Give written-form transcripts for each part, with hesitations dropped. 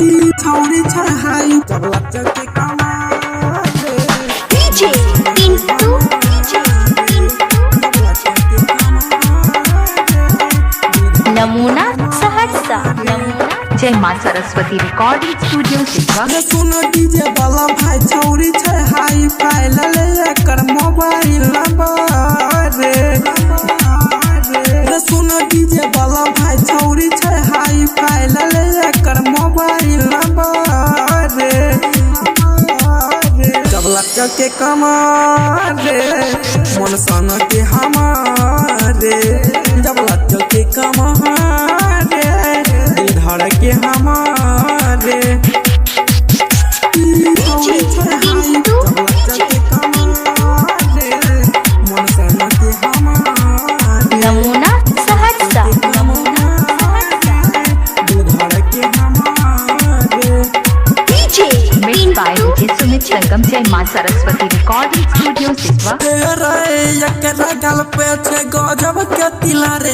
छौरी छहाई जब लचक के कमारे डीजे पिंटू नमूना सहरसा जय मां सरस्वती रिकॉर्डिंग स्टूडियो सिवा। सुनो डीजे वाला भाई छौरी छहाई फाइल ले कर मोबाइल नंबर रे सुनो डीजे वाला भाई छौरी छहाई फाइल ले कर मोबाइल नंबर जब लचक के कमारे मन सन के हमारे जब लचक के कमारे दिल धड़ के हमारे छौरी छहाई जब लचक के कमारे मन सन के हमारे नमूना सहरसा दिल धड़ के हमारे डीजे पिंटू सुमित संगम जय मां सरस्वती रिकॉर्डिंग स्टूडियो सिवा। एकरा गल पे छे गजब के तिला रे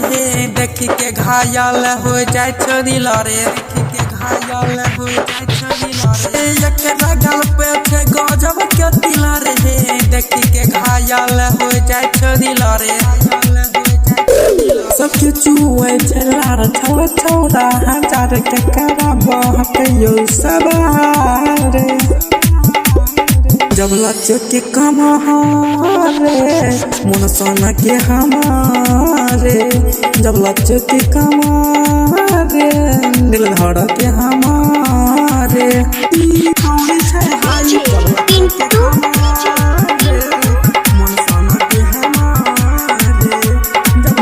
देख के घायल हो जाय छो दिल रे देख के घायल हो जाय छो दिल रे एकरा गल पे छे गजब के तिला रे देख के घायल हो जाय छो दिल रे सबके चुए चलार छौरा छौरा हजार के कराब हकयो सवारे जब लचक के कमारे मन सोना के हमारे जब लचक के कमारे दिल धड़ के हमारे छौरी छहाई जब लचक के कमारे मन सोना के हमारे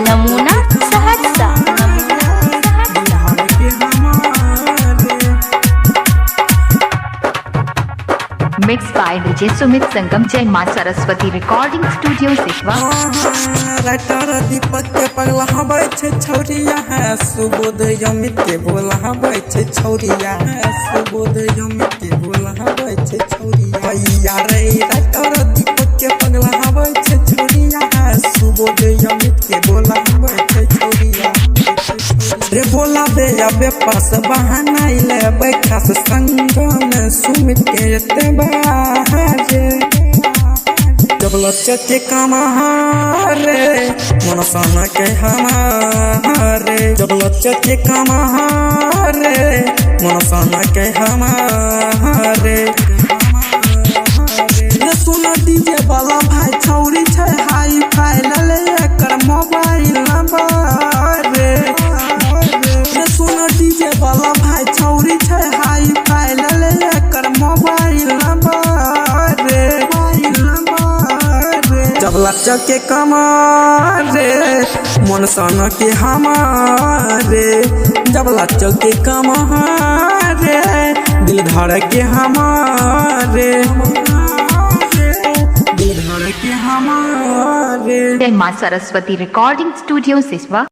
नमूना सहरसा दिल धड़ के हमारे मिक्स बाय डीजे सुमित संगम जय मां सरस्वती रिकॉर्डिंग स्टूडियो सिवा। राइटर दीपक के पगला हबै छे छौरिया है सुबोध यमित के बोला हबै छे छौरिया है सुबोध यमित के बोला हबै छे छौरिया भैया रे राइटर दीपक के पगला हबै छे छौरिया है सुबोध यमित के बोला हबै छे छौरिया रे बोला बे अबे पास बहाना ले बैठास संग में सुमित के एते बाजे जब लचक के कमारे मन सन के हमारे जब लचक के कमारे मन सन के हमारे सुनो डीजे वाला भाई छौरी छहाई फाइल ले कर मोबाइल नंबर सुनो डीजे वाला भाई छौरी छहाई फाइल ले कर मोबाइल नंबर जब लचक के कमारे मन सन के हमारे जब लचक के कमारे दिल धड़ के हमारे दिल धड़ के हमारे जय मां सरस्वती रिकॉर्डिंग स्टूडियो सिवा।